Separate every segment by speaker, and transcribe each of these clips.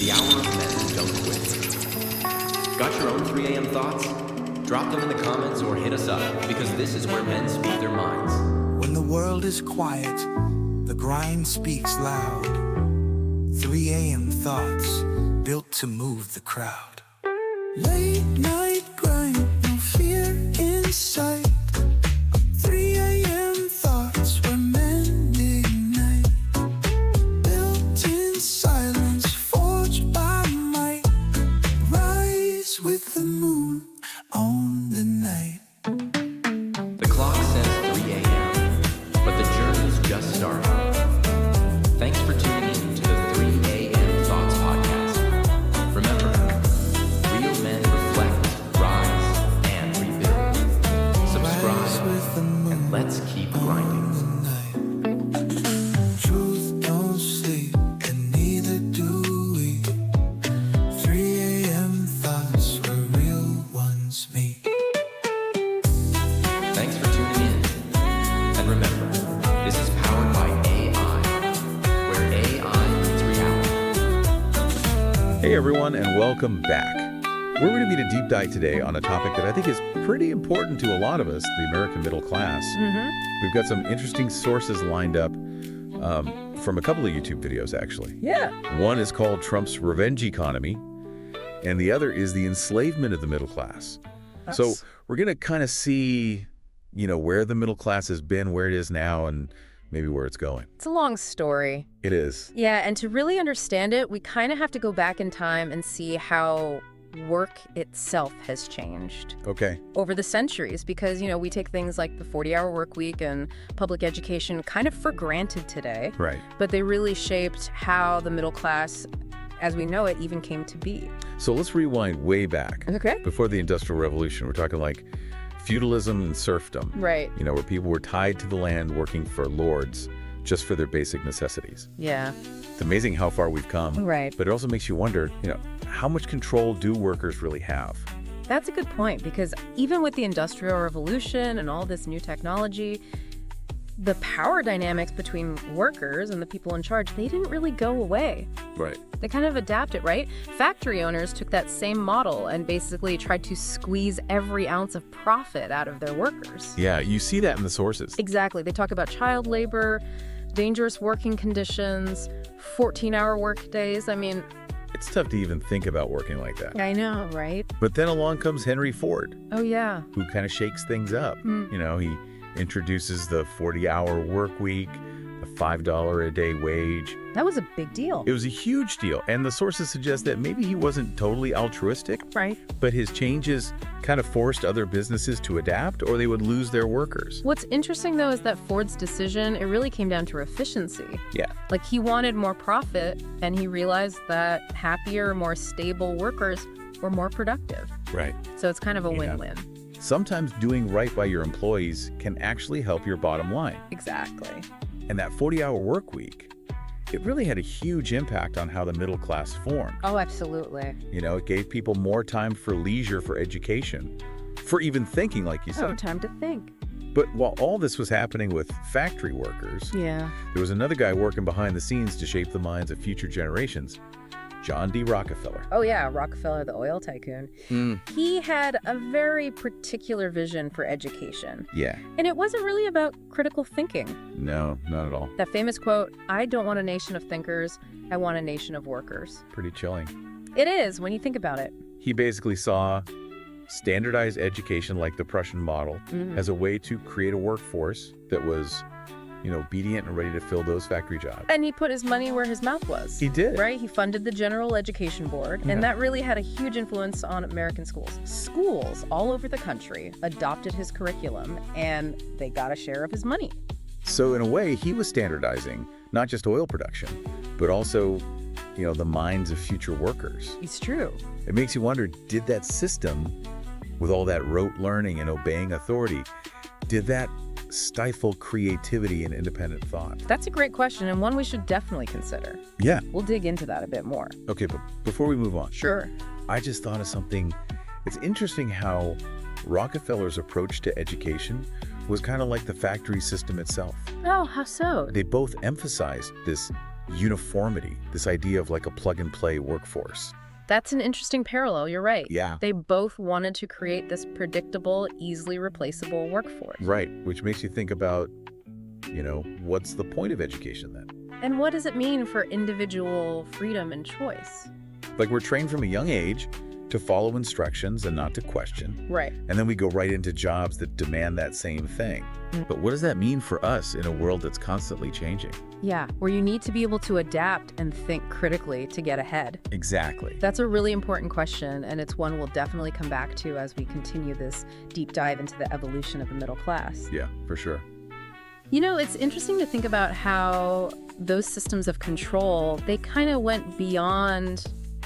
Speaker 1: the hour of men who don't quit. Got your own 3 a.m. thoughts? Drop them in the comments or hit us up, because this is where men speak their minds.
Speaker 2: When the world is quiet, the grind speaks loud. 3 a.m. thoughts, built to move the crowd. Late night grind, no fear in sight. 3 a.m. thoughts where men ignite. Built in silence, forged by might. Rise with the moon on the night.
Speaker 1: The clock says 3 a.m., but the journey's just starting. Thanks for tuning in to the 3 a.m. Thoughts Podcast. Remember, real men reflect, rise, and rebuild. Subscribe, and let's keep grinding.
Speaker 2: Truth don't sleep, and neither do we. 3 a.m. thoughts where real ones meet.
Speaker 1: Thanks for tuning in. And remember, this is powered by AI, where AI meets reality.
Speaker 3: Hey everyone, and welcome back. We're going to be a deep dive today on a topic that I think is pretty important to a lot of us, the American middle class. We've got some interesting sources lined up from a couple of YouTube videos, actually.
Speaker 4: Yeah.
Speaker 3: One is called Trump's Revenge Economy, and the other is the enslavement of the middle class. So we're going to kind of see, where the middle class has been, where it is now, and maybe where it's going.
Speaker 4: It's a long story.
Speaker 3: It is.
Speaker 4: Yeah, and to really understand it, we kind of have to go back in time and see how work itself has changed
Speaker 3: Okay.
Speaker 4: over the centuries, because, we take things like the 40-hour work week and public education kind of for granted today.
Speaker 3: Right.
Speaker 4: But they really shaped how the middle class, as we know it, even came to be.
Speaker 3: So let's rewind way back.
Speaker 4: Okay.
Speaker 3: Before the Industrial Revolution. We're talking like feudalism and serfdom.
Speaker 4: Right.
Speaker 3: Where people were tied to the land working for lords just for their basic necessities.
Speaker 4: Yeah.
Speaker 3: It's amazing how far we've come.
Speaker 4: Right.
Speaker 3: But it also makes you wonder, how much control do workers really have?
Speaker 4: That's a good point, because even with the Industrial Revolution and all this new technology, the power dynamics between workers and the people in charge, they didn't really go away.
Speaker 3: Right.
Speaker 4: They kind of adapted, right? Factory owners took that same model and basically tried to squeeze every ounce of profit out of their workers.
Speaker 3: Yeah, you see that in the sources.
Speaker 4: Exactly. They talk about child labor, dangerous working conditions, 14-hour work days. I mean,
Speaker 3: It's tough to even think about working like that.
Speaker 4: I know, right?
Speaker 3: But then along comes Henry Ford,
Speaker 4: Oh, yeah.
Speaker 3: who kind of shakes things up. He introduces the 40-hour work week, a $5 a day wage.
Speaker 4: That was a big deal.
Speaker 3: It was a huge deal, and the sources suggest that maybe he wasn't totally altruistic,
Speaker 4: Right.
Speaker 3: but his changes kind of forced other businesses to adapt, or they would lose their workers.
Speaker 4: What's interesting, though, is that Ford's decision, it really came down to efficiency.
Speaker 3: Yeah.
Speaker 4: Like, he wanted more profit, and he realized that happier, more stable workers were more productive.
Speaker 3: Right.
Speaker 4: So it's kind of a
Speaker 3: Yeah.
Speaker 4: win-win.
Speaker 3: Sometimes doing right by your employees can actually help your bottom line.
Speaker 4: Exactly.
Speaker 3: And that 40-hour work week, it really had a huge impact on how the middle class formed.
Speaker 4: Oh, absolutely.
Speaker 3: It gave people more time for leisure, for education, for even thinking, like you
Speaker 4: Oh,
Speaker 3: said.
Speaker 4: time to think.
Speaker 3: But while all this was happening with factory workers,
Speaker 4: Yeah.
Speaker 3: there was another guy working behind the scenes to shape the minds of future generations, John D. Rockefeller.
Speaker 4: Oh, yeah, Rockefeller, the oil tycoon. He had a very particular vision for education.
Speaker 3: Yeah.
Speaker 4: And it wasn't really about critical thinking.
Speaker 3: No, not at all.
Speaker 4: That famous quote, "I don't want a nation of thinkers, I want a nation of workers."
Speaker 3: Pretty chilling.
Speaker 4: It is, when you think about it.
Speaker 3: He basically saw standardized education like the Prussian model as a way to create a workforce that was, obedient and ready to fill those factory jobs.
Speaker 4: And he put his money where his mouth was.
Speaker 3: He did.
Speaker 4: Right? He funded the General Education Board, and that really had a huge influence on American schools. Schools all over the country adopted his curriculum, and they got a share of his money.
Speaker 3: So in a way, he was standardizing not just oil production, but also, the minds of future workers.
Speaker 4: It's true.
Speaker 3: It makes you wonder, did that system, with all that rote learning and obeying authority, did that stifle creativity and independent thought?
Speaker 4: That's a great question, and one we should definitely consider.
Speaker 3: Yeah.
Speaker 4: We'll dig into that a bit more.
Speaker 3: Okay, but before we move on,
Speaker 4: Sure.
Speaker 3: I just thought of something. It's interesting how Rockefeller's approach to education was kind of like the factory system itself.
Speaker 4: Oh, how so?
Speaker 3: They both emphasized this uniformity, this idea of like a plug-and-play workforce.
Speaker 4: That's an interesting parallel. You're right.
Speaker 3: Yeah.
Speaker 4: They both wanted to create this predictable, easily replaceable workforce.
Speaker 3: Right, which makes you think about, what's the point of education then?
Speaker 4: And what does it mean for individual freedom and choice?
Speaker 3: Like we're trained from a young age to follow instructions and not to question.
Speaker 4: Right.
Speaker 3: And then we go right into jobs that demand that same thing. But what does that mean for us in a world that's constantly changing?
Speaker 4: Yeah, where you need to be able to adapt and think critically to get ahead.
Speaker 3: Exactly.
Speaker 4: That's a really important question, and it's one we'll definitely come back to as we continue this deep dive into the evolution of the middle class.
Speaker 3: Yeah, for sure.
Speaker 4: It's interesting to think about how those systems of control, they kind of went beyond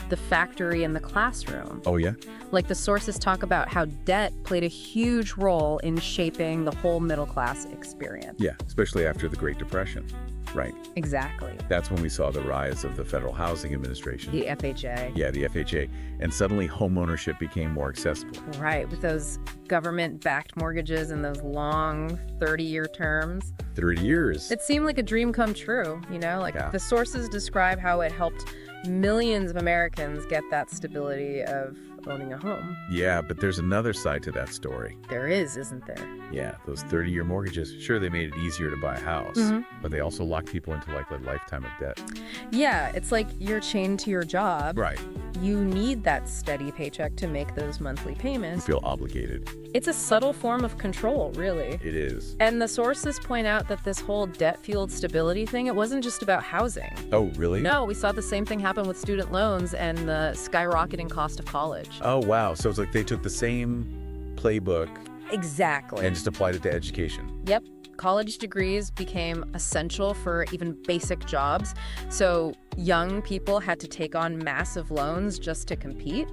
Speaker 4: the factory and the classroom.
Speaker 3: Oh, yeah?
Speaker 4: Like the sources talk about how debt played a huge role in shaping the whole middle class experience.
Speaker 3: Yeah, especially after the Great Depression. Right.
Speaker 4: Exactly.
Speaker 3: That's when we saw the rise of the Federal Housing Administration.
Speaker 4: The FHA.
Speaker 3: Yeah, the FHA. And suddenly home ownership became more accessible.
Speaker 4: Right, with those government-backed mortgages and those long 30-year terms.
Speaker 3: 30 years.
Speaker 4: It seemed like a dream come true,
Speaker 3: Yeah.
Speaker 4: The sources describe how it helped millions of Americans get that stability of owning a home.
Speaker 3: Yeah, but there's another side to that story.
Speaker 4: There is, isn't there?
Speaker 3: Yeah, those 30-year mortgages, sure, they made it easier to buy a house, but they also locked people into like a lifetime of debt.
Speaker 4: Yeah, it's like you're chained to your job.
Speaker 3: Right.
Speaker 4: You need that steady paycheck to make those monthly
Speaker 3: You
Speaker 4: payments.
Speaker 3: feel obligated.
Speaker 4: It's a subtle form of control, really.
Speaker 3: It is.
Speaker 4: And the sources point out that this whole debt-fueled stability thing, it wasn't just about housing.
Speaker 3: Oh, really?
Speaker 4: No, we saw the same thing happen with student loans and the skyrocketing cost of college.
Speaker 3: Oh, wow. So it's like they took the same playbook
Speaker 4: Exactly.
Speaker 3: and just applied it to education.
Speaker 4: Yep. College degrees became essential for even basic jobs. So young people had to take on massive loans just to compete.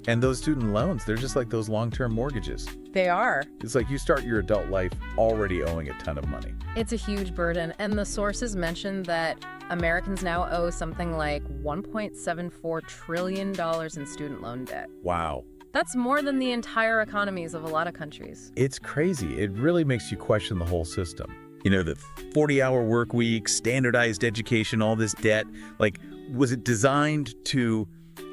Speaker 3: And those student loans, they're just like those long-term mortgages.
Speaker 4: They are.
Speaker 3: It's like you start your adult life already owing a ton of money.
Speaker 4: It's a huge burden. And the sources mentioned that Americans now owe something like $1.74 trillion in student loan debt.
Speaker 3: Wow.
Speaker 4: That's more than the entire economies of a lot of countries.
Speaker 3: It's crazy. It really makes you question the whole system. The 40-hour work week, standardized education, all this debt, like, was it designed to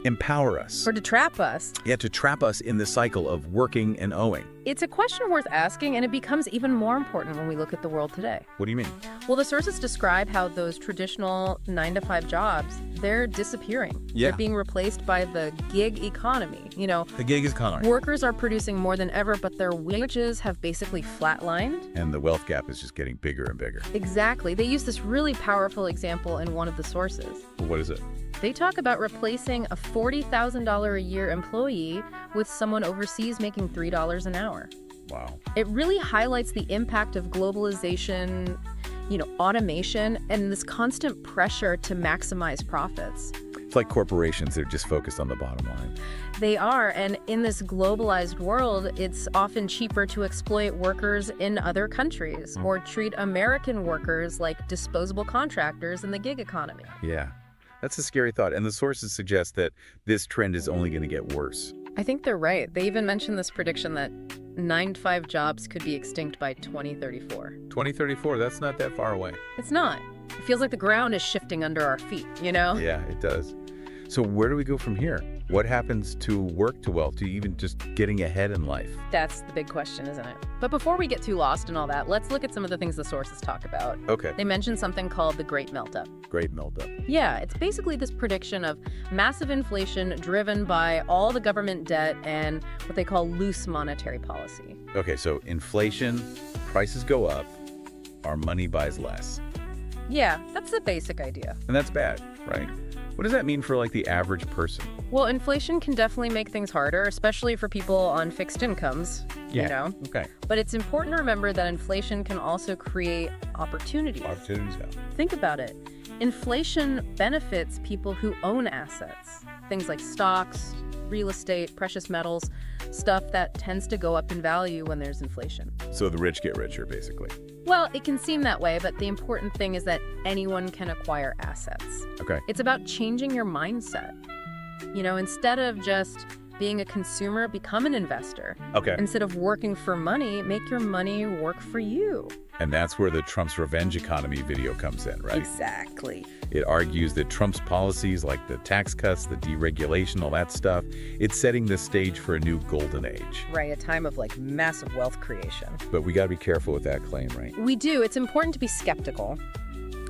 Speaker 3: empower us?
Speaker 4: Or to trap us.
Speaker 3: Yeah, to trap us in the cycle of working and owing.
Speaker 4: It's a question worth asking, and it becomes even more important when we look at the world today.
Speaker 3: What do you mean?
Speaker 4: Well, the sources describe how those traditional 9-to-5 jobs, they're disappearing.
Speaker 3: Yeah.
Speaker 4: They're being replaced by the gig economy.
Speaker 3: The gig economy.
Speaker 4: Workers are producing more than ever, but their wages have basically flatlined.
Speaker 3: And the wealth gap is just getting bigger and bigger.
Speaker 4: Exactly. They use this really powerful example in one of the sources.
Speaker 3: What is it?
Speaker 4: They talk about replacing a $40,000 a year employee with someone overseas making $3 an hour.
Speaker 3: Wow.
Speaker 4: It really highlights the impact of globalization, automation, and this constant pressure to maximize profits.
Speaker 3: It's like corporations that are just focused on the bottom line.
Speaker 4: They are, and in this globalized world, it's often cheaper to exploit workers in other countries or treat American workers like disposable contractors in the gig economy.
Speaker 3: Yeah. That's a scary thought. And the sources suggest that this trend is only going to get worse.
Speaker 4: I think they're right. They even mentioned this prediction that 9-to-5 jobs could be extinct by 2034.
Speaker 3: 2034, that's not that far away.
Speaker 4: It's not. It feels like the ground is shifting under our feet,
Speaker 3: Yeah, it does. So where do we go from here? What happens to work to wealth, to even just getting ahead in life?
Speaker 4: That's the big question, isn't it? But before we get too lost in all that, let's look at some of the things the sources talk about.
Speaker 3: Okay.
Speaker 4: They mentioned something called the Great Melt-Up.
Speaker 3: Great melt-up.
Speaker 4: Yeah, it's basically this prediction of massive inflation driven by all the government debt and what they call loose monetary policy.
Speaker 3: Okay, so inflation, prices go up, our money buys less.
Speaker 4: Yeah, that's the basic idea.
Speaker 3: And that's bad, right? What does that mean for like the average person?
Speaker 4: Well, inflation can definitely make things harder, especially for people on fixed incomes,
Speaker 3: Okay.
Speaker 4: But it's important to remember that inflation can also create opportunities.
Speaker 3: Opportunities now.
Speaker 4: Think about it. Inflation benefits people who own assets, things like stocks, real estate, precious metals, stuff that tends to go up in value when there's inflation.
Speaker 3: So the rich get richer, basically.
Speaker 4: Well, it can seem that way, but the important thing is that anyone can acquire assets.
Speaker 3: Okay.
Speaker 4: It's about changing your mindset. Instead of just being a consumer, become an investor.
Speaker 3: Okay.
Speaker 4: Instead of working for money, make your money work for you.
Speaker 3: And that's where the Trump's revenge economy video comes in, right?
Speaker 4: Exactly.
Speaker 3: It argues that Trump's policies like the tax cuts, the deregulation, all that stuff, it's setting the stage for a new golden age.
Speaker 4: Right, a time of like massive wealth creation.
Speaker 3: But we got to be careful with that claim, right?
Speaker 4: We do. It's important to be skeptical.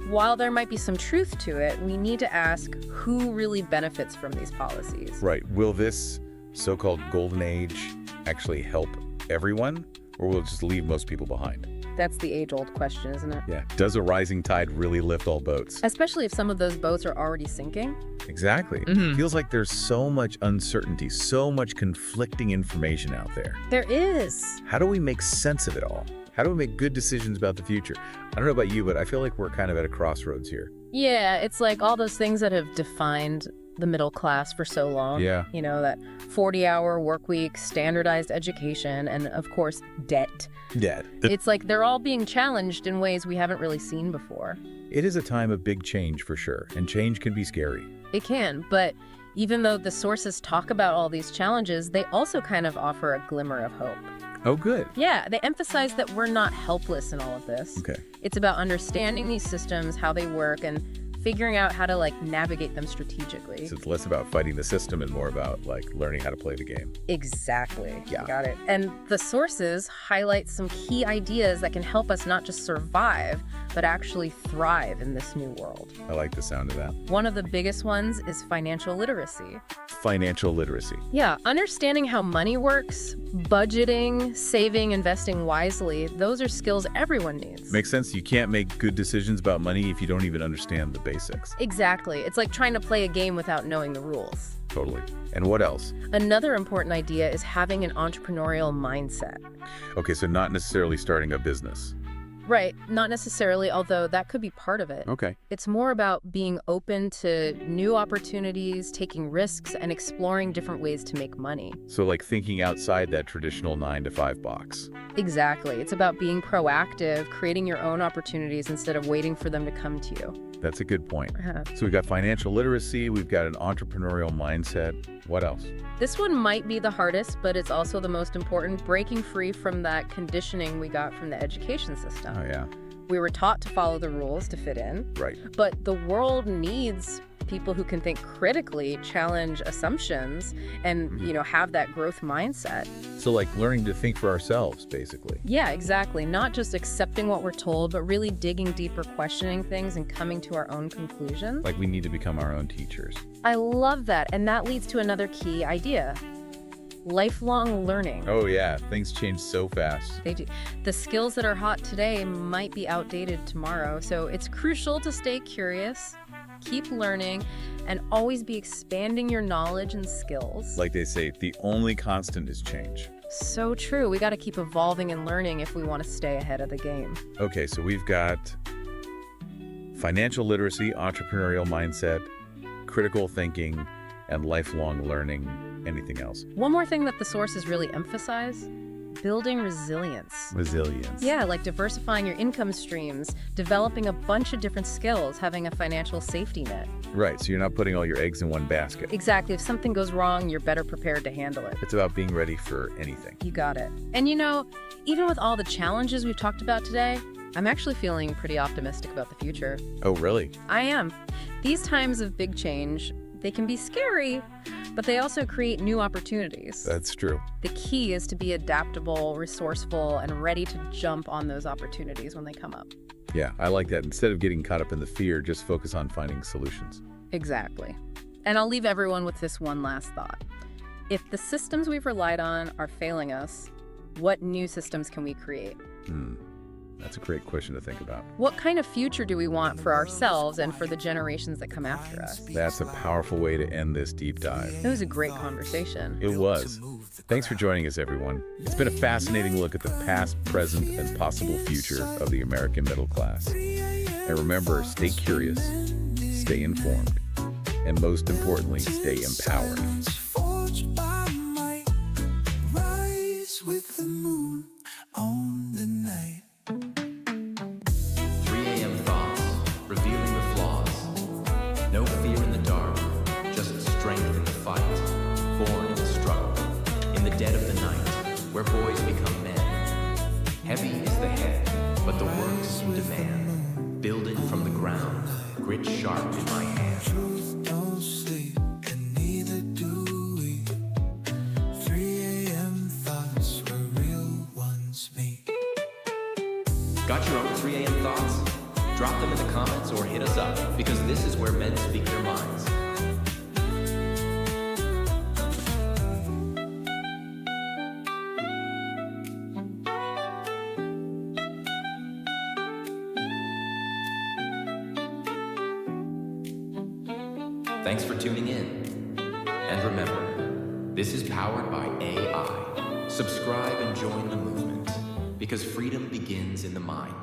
Speaker 4: While there might be some truth to it, we need to ask who really benefits from these policies.
Speaker 3: Right. Will this so-called golden age actually help everyone, or will it just leave most people behind?
Speaker 4: That's the age-old question, isn't it?
Speaker 3: Yeah. Does a rising tide really lift all boats?
Speaker 4: Especially if some of those boats are already sinking.
Speaker 3: Exactly. Feels like there's so much uncertainty, so much conflicting information out there.
Speaker 4: There is.
Speaker 3: How do we make sense of it all? How do we make good decisions about the future? I don't know about you, but I feel like we're kind of at a crossroads here.
Speaker 4: Yeah, it's like all those things that have defined the middle class for so long.
Speaker 3: Yeah.
Speaker 4: You know, that 40-hour work week, standardized education, and of course, debt.
Speaker 3: Debt.
Speaker 4: It's like they're all being challenged in ways we haven't really seen before.
Speaker 3: It is a time of big change for sure, and change can be scary.
Speaker 4: It can, but even though the sources talk about all these challenges, they also kind of offer a glimmer of hope.
Speaker 3: Oh, good.
Speaker 4: Yeah, they emphasize that we're not helpless in all of this.
Speaker 3: Okay.
Speaker 4: It's about understanding these systems, how they work, and figuring out how to navigate them strategically.
Speaker 3: So it's less about fighting the system and more about learning how to play the game.
Speaker 4: Exactly.
Speaker 3: Yeah.
Speaker 4: You got it. And the sources highlight some key ideas that can help us not just survive, but actually thrive in this new world.
Speaker 3: I like the sound of that.
Speaker 4: One of the biggest ones is financial literacy.
Speaker 3: Financial literacy.
Speaker 4: Yeah, understanding how money works, budgeting, saving, investing wisely, those are skills everyone needs.
Speaker 3: Makes sense. You can't make good decisions about money if you don't even understand the basics.
Speaker 4: Exactly. It's like trying to play a game without knowing the rules.
Speaker 3: Totally. And what else?
Speaker 4: Another important idea is having an entrepreneurial mindset.
Speaker 3: Okay, so not necessarily starting a business.
Speaker 4: Right, not necessarily, although that could be part of it.
Speaker 3: Okay.
Speaker 4: It's more about being open to new opportunities, taking risks, and exploring different ways to make money.
Speaker 3: So thinking outside that traditional 9-to-5 box.
Speaker 4: Exactly. It's about being proactive, creating your own opportunities instead of waiting for them to come to you.
Speaker 3: That's a good point.
Speaker 4: Uh-huh.
Speaker 3: So we've got financial literacy, we've got an entrepreneurial mindset. What else?
Speaker 4: This one might be the hardest, but it's also the most important, breaking free from that conditioning we got from the education system.
Speaker 3: Oh, yeah.
Speaker 4: We were taught to follow the rules to fit in,
Speaker 3: Right.
Speaker 4: but the world needs people who can think critically, challenge assumptions, and, have that growth mindset.
Speaker 3: So learning to think for ourselves, basically.
Speaker 4: Yeah, exactly. Not just accepting what we're told, but really digging deeper, questioning things, and coming to our own conclusions.
Speaker 3: We need to become our own teachers.
Speaker 4: I love that. And that leads to another key idea. Lifelong learning.
Speaker 3: Oh, yeah. Things change so fast.
Speaker 4: They do. The skills that are hot today might be outdated tomorrow, so it's crucial to stay curious, keep learning, and always be expanding your knowledge and skills.
Speaker 3: Like they say, the only constant is change.
Speaker 4: So true. We got to keep evolving and learning if we want to stay ahead of the game.
Speaker 3: Okay, so we've got financial literacy, entrepreneurial mindset, critical thinking, and lifelong learning. Anything else?
Speaker 4: One more thing that the sources really emphasize, building resilience.
Speaker 3: Resilience.
Speaker 4: Yeah, like diversifying your income streams, developing a bunch of different skills, having a financial safety net.
Speaker 3: Right, so you're not putting all your eggs in one basket.
Speaker 4: Exactly. If something goes wrong, you're better prepared to handle it.
Speaker 3: It's about being ready for anything.
Speaker 4: You got it. And even with all the challenges we've talked about today, I'm actually feeling pretty optimistic about the future.
Speaker 3: Oh, really?
Speaker 4: I am. These times of big change, they can be scary, but they also create new opportunities.
Speaker 3: That's true.
Speaker 4: The key is to be adaptable, resourceful, and ready to jump on those opportunities when they come up.
Speaker 3: Yeah, I like that. Instead of getting caught up in the fear, just focus on finding solutions.
Speaker 4: Exactly. And I'll leave everyone with this one last thought. If the systems we've relied on are failing us, what new systems can we create?
Speaker 3: That's a great question to think about.
Speaker 4: What kind of future do we want for ourselves and for the generations that come after us?
Speaker 3: That's a powerful way to end this deep dive.
Speaker 4: It was a great conversation.
Speaker 3: It was. Thanks for joining us, everyone. It's been a fascinating look at the past, present, and possible future of the American middle class. And remember, stay curious, stay informed, and most importantly, stay empowered.
Speaker 2: Forged by might, rise with the moon on the night.
Speaker 1: 3 a.m. thoughts, revealing the flaws. No fear in the dark, just strength in the fight. Born in the struggle, in the dead of the night, where boys become men. Heavy is the head, but the works demand. Building from the ground, grit sharp in my hand.
Speaker 2: Truth don't sleep, and neither do we. 3 a.m. thoughts where real ones meet.
Speaker 1: Got your own 3 a.m. thoughts? Drop them in the comments or hit us up, because this is where men speak their minds. Thanks for tuning in. And remember, this is powered by AI. Subscribe and join the movement, because freedom begins in the mind.